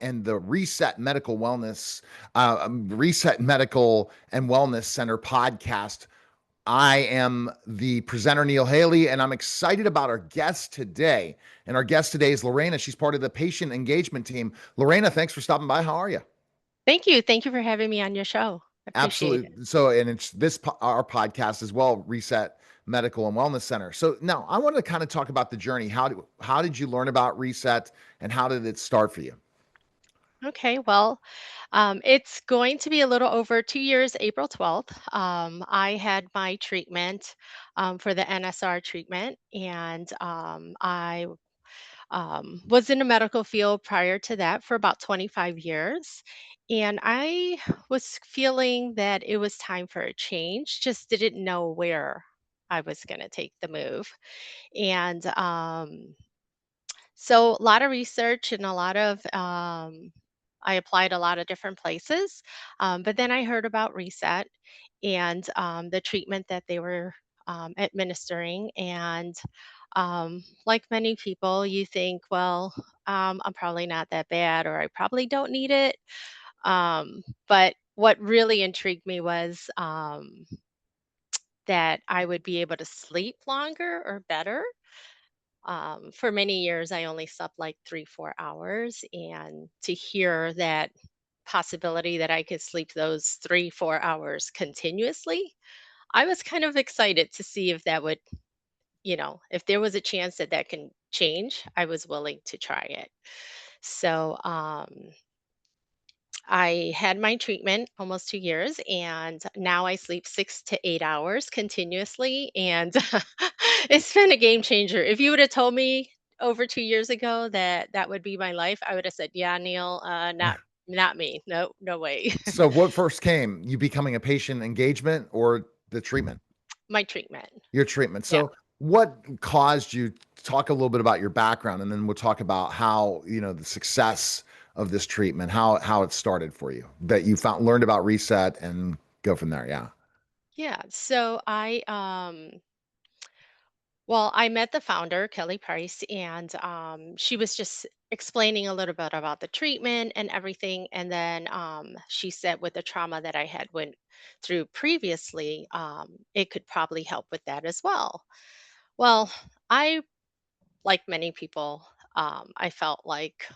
and the Reset Medical and Wellness Center podcast. I am the presenter, Neil Haley, and I'm excited about our guest today. And our guest today is Lorena. She's part of the patient engagement team. Lorena, thanks for stopping by. How are you? Thank you. Thank you for having me on your show. I appreciate it. Absolutely. So, and it's our podcast as well, Reset Medical and Wellness Center. So now I want to kind of talk about the journey. How did you learn about Reset, and how did it start for you? Okay, well, it's going to be a little over 2 years, April 12th. I had my treatment for the NSR treatment, and I was in the medical field prior to that for about 25 years. And I was feeling that it was time for a change, just didn't know where I was going to take the move. And So a lot of research and a lot of I applied a lot of different places, but then I heard about Reset and the treatment that they were administering. And like many people, you think, well, I'm probably not that bad, or I probably don't need it. But what really intrigued me was that I would be able to sleep longer or better. For many years, I only slept like 3, 4 hours. And to hear that possibility that I could sleep those 3, 4 hours continuously, I was kind of excited to see if that would, if there was a chance that that can change, I was willing to try it. So, I had my treatment almost 2 years, and now I sleep 6 to 8 hours continuously. And it's been a game changer. If you would have told me over 2 years ago that that would be my life, I would have said, "Yeah, Neil, not me. No, no way." So, what first came? You becoming a patient engagement or the treatment? My treatment. Your treatment. Yeah. So, what caused you talk a little bit about your background, and then we'll talk about how, the success of this treatment, how it started for you, that you found learned about Reset and go from there. Yeah. Yeah. So well, I met the founder, Kelly Price, and she was just explaining a little bit about the treatment and everything. And then she said, with the trauma that I had went through previously, it could probably help with that as well. Well, I, like many people, I felt like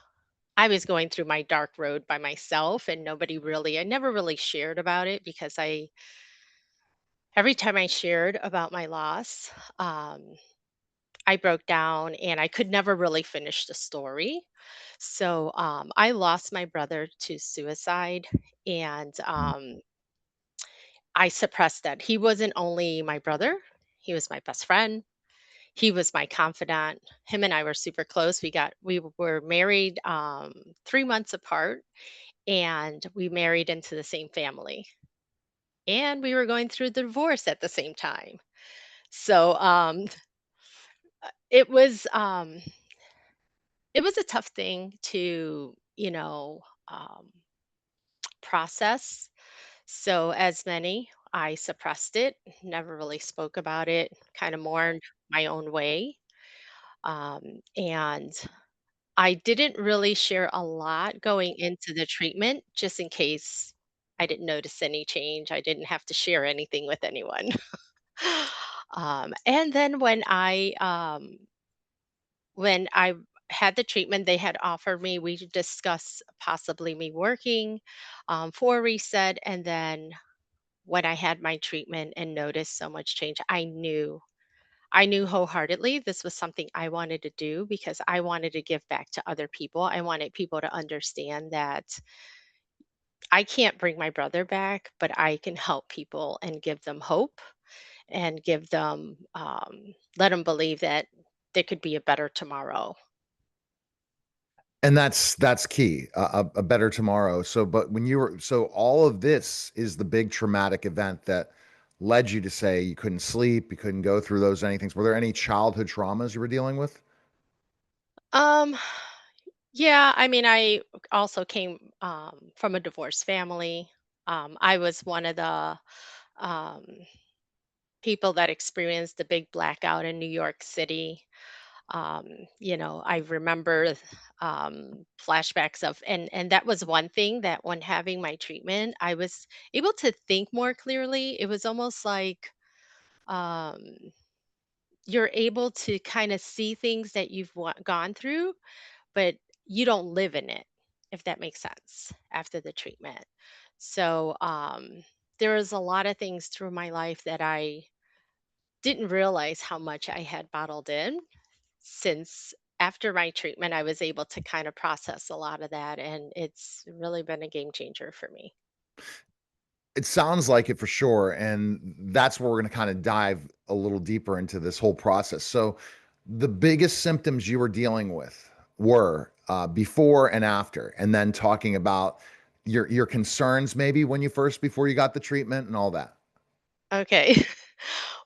I was going through my dark road by myself, and I never really shared about it because every time I shared about my loss, um, I broke down and I could never really finish the story. So I lost my brother to suicide, and I suppressed that. He wasn't only my brother, he was my best friend. He was my confidant. Him and I were super close. We were married 3 months apart, and we married into the same family. And we were going through the divorce at the same time. So it was it was a tough thing to, process. So, as many, I suppressed it, never really spoke about it, kind of mourned my own way. And I didn't really share a lot going into the treatment, just in case I didn't notice any change. I didn't have to share anything with anyone. And then when I had the treatment, they had offered me, we discussed possibly me working for Reset. And then when I had my treatment and noticed so much change, I knew wholeheartedly this was something I wanted to do because I wanted to give back to other people. I wanted people to understand that I can't bring my brother back, but I can help people and give them hope and let them believe that there could be a better tomorrow. And that's key, a better tomorrow. So, but so all of this is the big traumatic event that led you to say you couldn't sleep, you couldn't go through those anything. Were there any childhood traumas you were dealing with? Um, yeah, I mean, I also came from a divorced family. I was one of the um, people that experienced the big blackout in New York City. Um, I remember flashbacks of, and that was one thing that when having my treatment, I was able to think more clearly. It was almost like um, you're able to kind of see things that you've gone through, but you don't live in it, if that makes sense, after the treatment. So there was a lot of things through my life that I didn't realize how much I had bottled in. Since after my treatment, I was able to kind of process a lot of that, and it's really been a game changer for me. It sounds like it for sure, and that's where we're gonna kinda dive a little deeper into this whole process. So, the biggest symptoms you were dealing with were, before and after, and then talking about your concerns maybe when you first before you got the treatment and all that. Okay.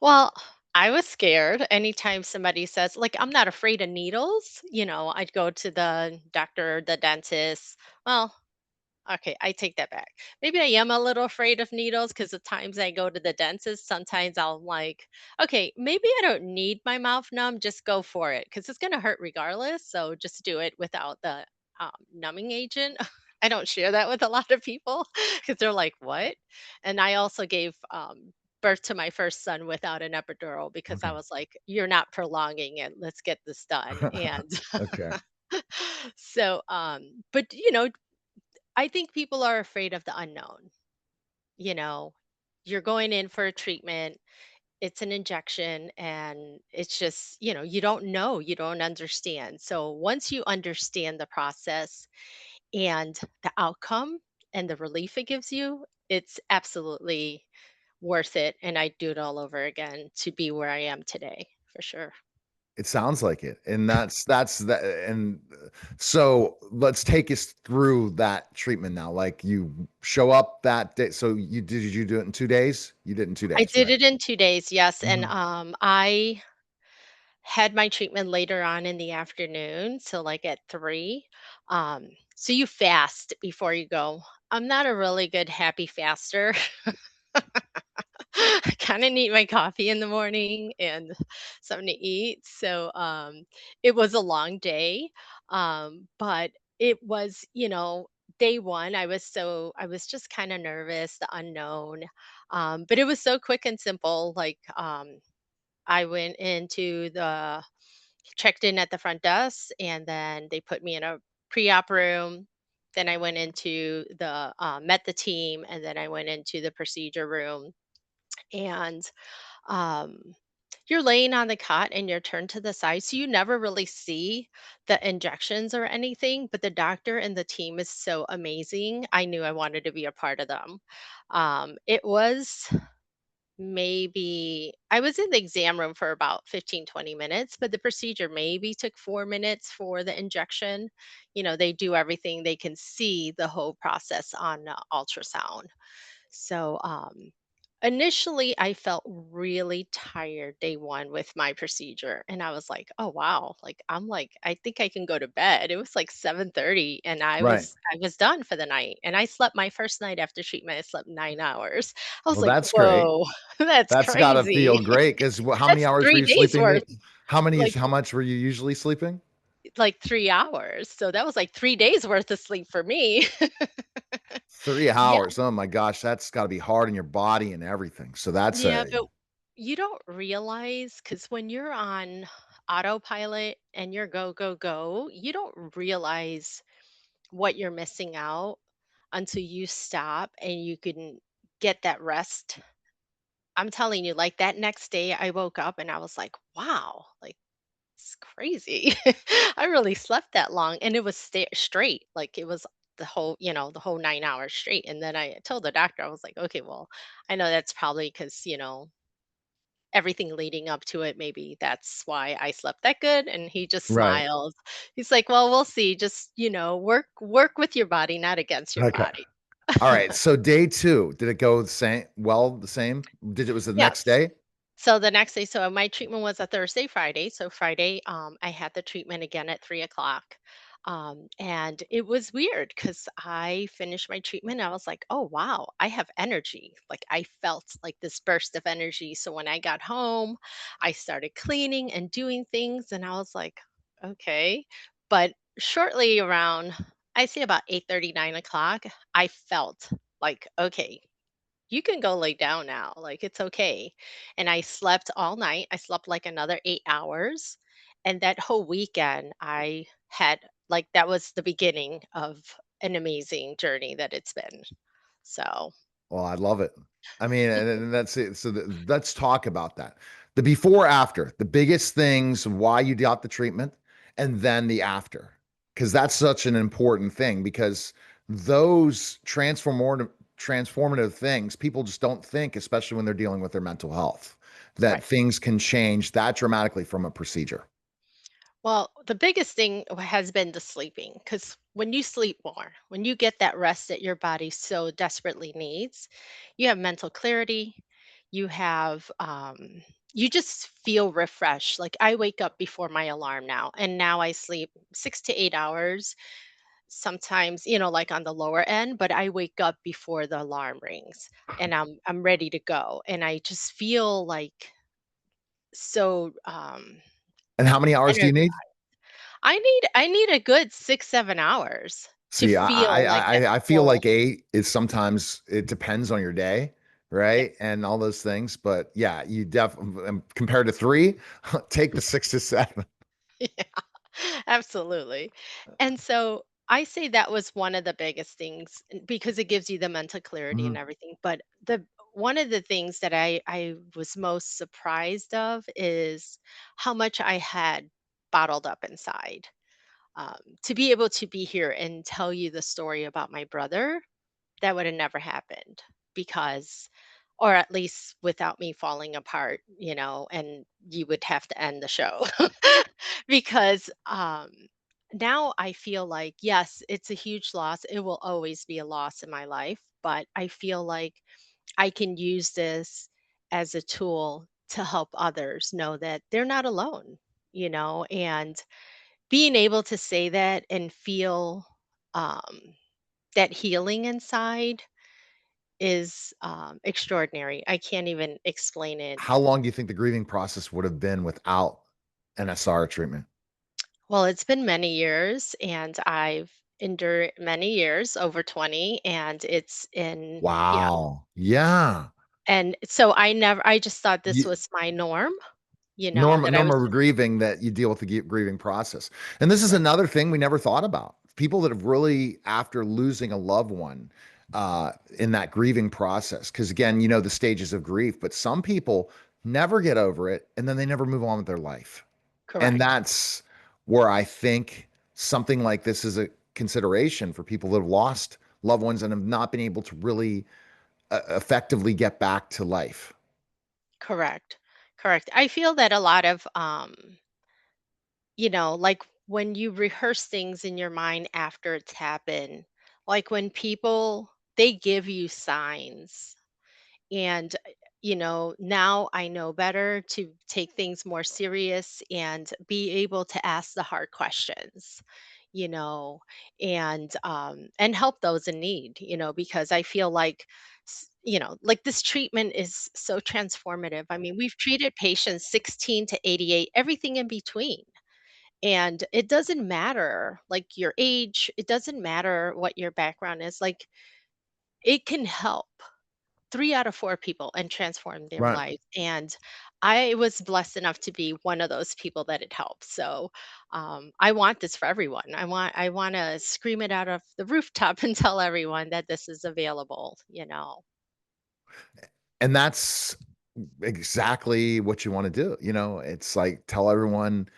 Well, I was scared anytime somebody says, like, I'm not afraid of needles. I'd go to the doctor, the dentist. Well, okay, I take that back. Maybe I am a little afraid of needles because the times I go to the dentist, sometimes I'll like, okay, maybe I don't need my mouth numb, just go for it because it's going to hurt regardless. So just do it without the numbing agent. I don't share that with a lot of people because they're like, what? And I also gave birth to my first son without an epidural because I Okay. was like, you're not prolonging it. Let's get this done. And Okay. so, but I think people are afraid of the unknown. You know, you're going in for a treatment, it's an injection, and it's just, you don't know, you don't understand. So once you understand the process and the outcome and the relief it gives you, it's absolutely worth it. And I'd do it all over again to be where I am today, for sure. It sounds like it, and that's that and, so let's take us through that treatment now, like, you show up that day so did you do it in 2 days? You did it in 2 I days, did right? it in 2 days, yes. And Mhm. I had my treatment later on in the afternoon, so like at 3. So you fast before you go. I'm not a really good happy faster. I kind of need my coffee in the morning and something to eat. So it was a long day. But it was, day one, I was just kind of nervous, the unknown. But it was so quick and simple. Like I went into the checked in at the front desk, and then they put me in a pre-op room. Then I went into the met the team, and then I went into the procedure room. And um, you're laying on the cot and you're turned to the side, so you never really see the injections or anything. But the doctor and the team is so amazing. I knew I wanted to be a part of them. It was maybe I was in the exam room for about 15-20 minutes, but the procedure maybe took 4 minutes for the injection. They do everything, they can see the whole process on ultrasound. So, initially, I felt really tired day one with my procedure, and I was like, "Oh wow!" Like I'm like, I think I can go to bed. It was like 7:30, and Right. I was done for the night. And I slept my first night after treatment. I slept 9 hours. I was Well, like, that's great. "Whoa, that's That's gotta crazy." feel great 'cause how many That's hours were 3 you days sleeping worth, it how many like how much were you usually sleeping? 3 hours. So that was like 3 days worth of sleep for me. 3 Yeah. hours, oh my gosh, that's gotta be hard on your body and everything, so that's Yeah, a but you don't realize because when you're on autopilot and you're go, go, go, you don't realize what you're missing out until you stop and you can get that rest. I'm telling you, like that next day, I woke up and I was like, wow, like it's crazy. I really slept that long and it was straight. Like it was the whole 9 hours straight. And then I told the doctor, I was like, okay, well, I know that's probably because, everything leading up to it, maybe that's why I slept that good. And he just right, smiled. He's like, well, we'll see. Just, work with your body, not against your okay. body. Alright, so day 2, did it go the same? Did it was the next Yes. day? So the next day, my treatment was a Thursday, Friday. So Friday, I had the treatment again at 3 o'clock. And it was weird because I finished my treatment. I was like, oh, wow, I have energy. Like I felt like this burst of energy. So when I got home, I started cleaning and doing things. And I was like, okay. But shortly around, I say about 8:30, 9 o'clock, I felt like, okay, you can go lay down now. Like it's okay. And I slept all night. I slept like another 8 hours. And that whole weekend, I had like that was the beginning of an amazing journey that it's been. So, Well, I love it. I mean, and that's it. So let's talk about that. The before after, the biggest things, why you got the treatment, and then the after. Because that's such an important thing because those transformative things, people just don't think, especially when they're dealing with their mental health, that right. things can change that dramatically from a procedure. Well, the biggest thing has been the sleeping because when you sleep more, when you get that rest that your body so desperately needs, you have mental clarity. You have, you just feel refreshed. Like I wake up before my alarm now, and now I sleep 6 to 8 hours. Sometimes, like on the lower end, but I wake up before the alarm rings, and I'm ready to go, and I just feel like so And how many hours do you energized. need? I need a good 6, 7 hours to See, feel like that I feel full. like 8 is sometimes it depends on your day, Yeah. right? And all those things, but yeah, you definitely compared to 3, take the 6 to 7. Yeah, absolutely. And so I say that was one of the biggest things because it gives you the mental clarity and Mhm. everything. But the one of the things that I was most surprised of is how much I had bottled up inside. To be able to be here and tell you the story about my brother, that would have never happened because or at least without me falling apart, and you would have to end the show. Because now I feel like yes, it's a huge loss. It will always be a loss in my life, but I feel like I can use this as a tool to help others know that they're not alone, and being able to say that and feel um, that healing inside is, extraordinary. I can't even explain it. How long do you think the grieving process would have been without NSR treatment? Well, it's been many years, and I've endured many years, over 20, and it's in yeah, Wow. Yeah. and so I just thought this You was my norm, Norma that I was norma just grieving that you deal with the grieving process. And this is right, another thing we never thought about. People that have really, after losing a loved one, in that grieving process, because again, the stages of grief, but some people never get over it and then they never move on with their life. And correct, that's where I think something like this is a consideration for people that have lost loved ones and have not been able to really effectively get back to life. correct, correct. I feel that a lot of, like when you rehearse things in your mind after it's happened, like when people they give you signs. And, now I know better to take things more serious and be able to ask the hard questions, you know, and help those in need, because I feel like, like this treatment is so transformative. I mean, we've treated patients 16 to 88, everything in between. And it doesn't matter like your age, it doesn't matter what your background is. Like it can help 3 out of 4 people and transform their Right. lives, and I was blessed enough to be one of those people that it helped, so, I want this for everyone. I wanna scream it out of the rooftop and tell everyone that this is available, And that's exactly what you want to do. It's like tell everyone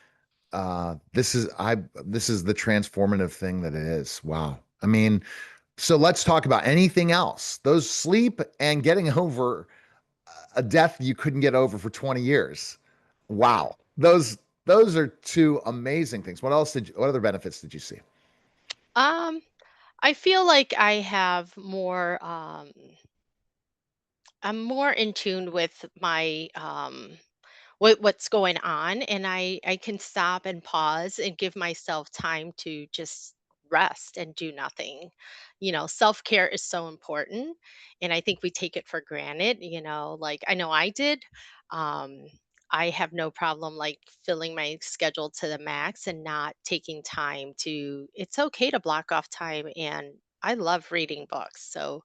this is the transformative thing that it is. Wow. I mean, so let's talk about anything else. Those sleep and getting over a death you couldn't get over for 20 years. Right. Wow. Those are two amazing things. What other benefits did you see? Um, I feel like I'm more in tune with my, what's going on, and I can stop and pause and give myself time to just rest and do nothing. Self-care is so important, and I think we take it for granted, like I know I did. Um I have no problem like filling my schedule to the max and not taking time to it's okay to block off time, and I love reading books. So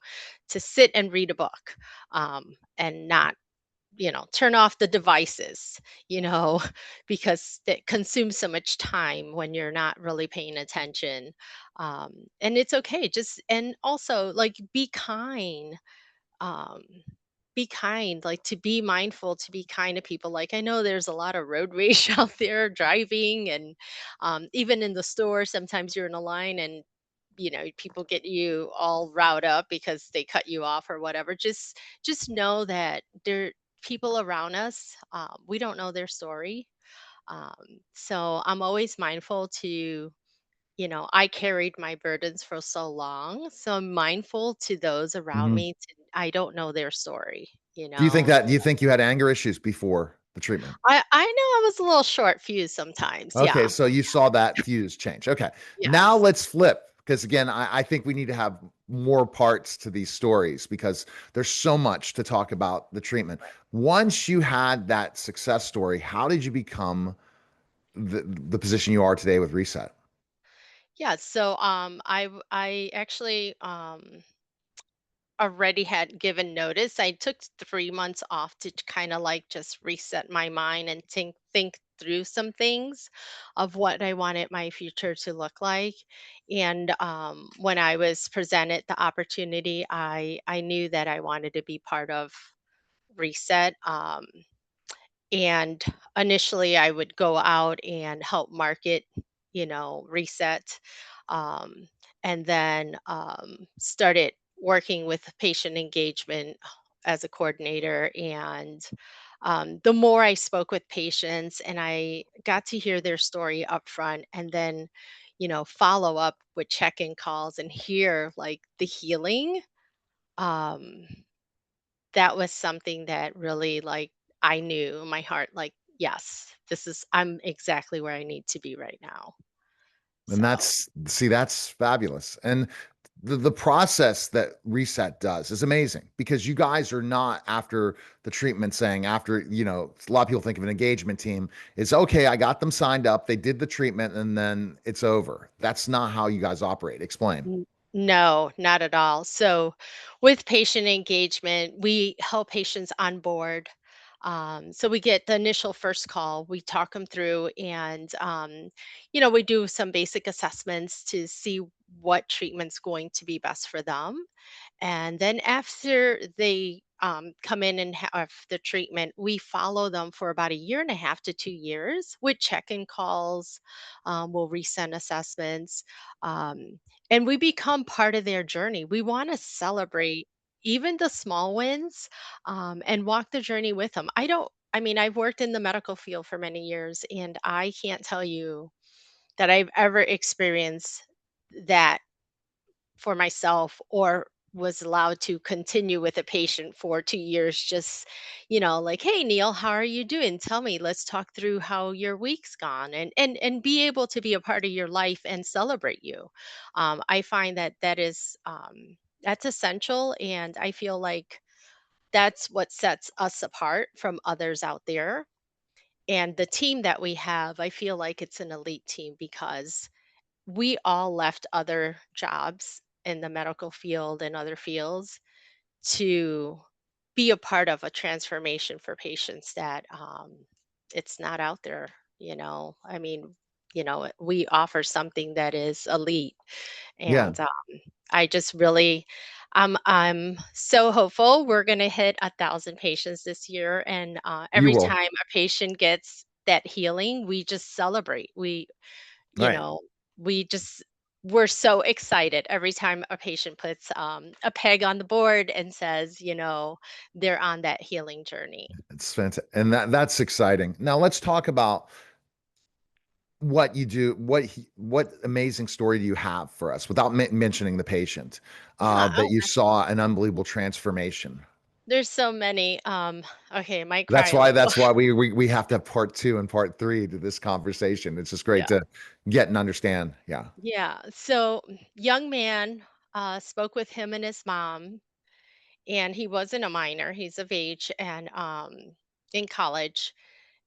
to sit and read a book, and not turn off the devices, you know, because it consumes so much time when you're not really paying attention. And it's okay. And also, like, be kind. Um, be kind, like to be mindful, to be kind to people. Like, I know there's a lot of road rage out there driving, and even in the store, sometimes you're in a line and people get you all riled up because they cut you off or whatever. Just know that there people around us, we don't know their story. So I'm always mindful to, I carried my burdens for so long, so I'm mindful to those around Mhm. me. I don't know their story, Do you think you had anger issues before the treatment? I know I was a little short fused sometimes. Okay, Yeah. so you saw that fuse change. Okay. Now Yes. let's flip because again, I think we need to have more parts to these stories because there's so much to talk about the treatment. Once you had that success story, how did you become the position you are today with Reset? Yeah. So I actually already had given notice. I took 3 months off to kind of like just reset my mind and think through some things of what I wanted my future to look like. And when I was presented the opportunity, I knew that I wanted to be part of Reset. And initially, I would go out and help market, Reset. Um, and then started working with patient engagement as a coordinator. And the more I spoke with patients and I got to hear their story up front, and then, follow up with check in calls and hear like the healing. Um, that was something that really, like, I knew in my heart, like, yes, I'm exactly where I need to be right now. And So, that's fabulous. And the process that Reset does is amazing because you guys are not after the treatment saying after, a lot of people think of an engagement team. It's okay, I got them signed up, they did the treatment, and then it's over. That's not how you guys operate. Explain. no, not at all. So, with patient engagement, we help patients on board. So we get the initial first call, we talk them through, and we do some basic assessments to see what treatment's going to be best for them. And then after they come in and have the treatment, we follow them for about a year and a half to 2 years with check-in calls. We'll resend assessments, and we become part of their journey. We want to celebrate even the small wins, and walk the journey with them. I don't. I mean, I've worked in the medical field for many years, and I can't tell you that I've ever experienced that for myself, or was allowed to continue with a patient for 2 years, just like, hey Neil, how are you doing, tell me, let's talk through how your week's gone, and be able to be a part of your life and celebrate you. I find that that's essential, and I feel like that's what sets us apart from others out there. And the team that we have, I feel like it's an elite team because we all left other jobs in the medical field and other fields to be a part of a transformation for patients that it's not out there. I mean, we offer something that is elite, Yeah, and I just really, I'm so hopeful we're going to hit 1,000 patients this year, and you every will. time a patient gets that healing, we just celebrate. You Right. know, we just we're so excited every time a patient puts a peg on the board and says, they're on that healing journey. It's fantastic. And that's exciting. Now let's talk about what you do, what amazing story do you have for us without mentioning the patient Yeah. that you saw an unbelievable transformation? There's so many. Okay, I might That's cry a why little. that's why we have to have part 2 and part 3 to this conversation. It's just great Yeah. to get and understand. Yeah. Yeah. So, young man spoke with him and his mom, and he wasn't a minor. He's of age and in college,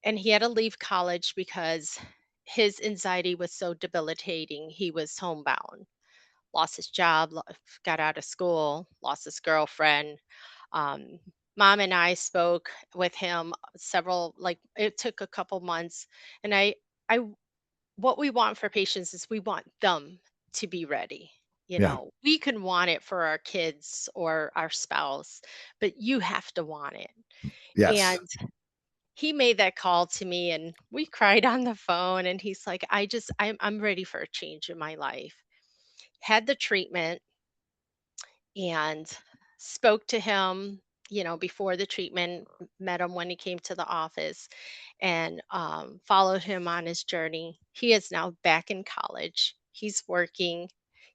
and he had to leave college because his anxiety was so debilitating. He was homebound, lost his job, got out of school, lost his girlfriend. Um, Mom and I spoke with him several, like it took a couple months, and I what we want for patients is we want them to be ready. Yeah. We can want it for our kids or our spouse, but you have to want it. Yes. And he made that call to me and we cried on the phone and he's like, I'm ready for a change in my life. Had the treatment and spoke to him, before the treatment, met him when he came to the office and followed him on his journey. He is now back in college. He's working.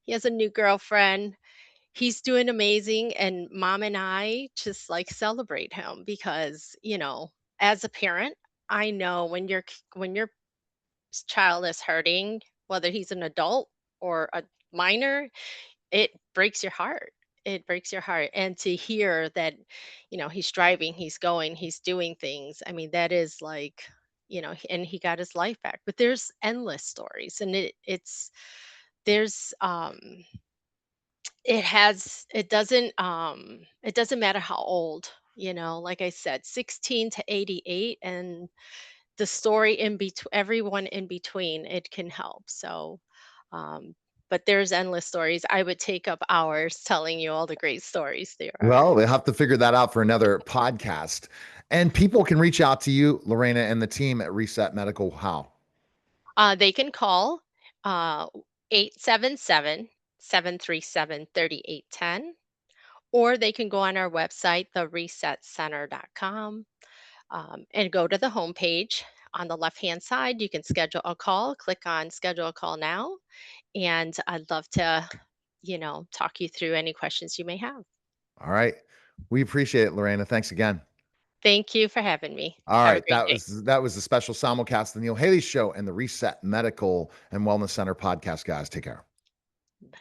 He has a new girlfriend. He's doing amazing. And mom and I just like celebrate him because, as a parent, I know when your child is hurting, whether he's an adult or a minor, it breaks your heart. It breaks your heart. And to hear that, he's driving, he's going, he's doing things. I mean, that is like, and he got his life back. But there's endless stories and there's it doesn't matter how old, like I said, 16 to 88 and the story in between, everyone in between, it can help. So um but there's endless stories. I would take up hours telling you all the great stories there are. Well, we'll have to figure that out for another podcast. And people can reach out to you, Lorena, and the team at Reset Medical. How? They can call 877 or they can go on our website, theresetcenter.com, and go to the homepage. On the left hand side, you can schedule a call, click on schedule a call now, and I'd love to, talk you through any questions you may have. All right. We appreciate it, Lorena. Thanks again. Thank you for having me. All Have a right. great day. That was the special simulcast of the Neil Haley Show and the Reset Medical and Wellness Center podcast, guys. Take care. Bye.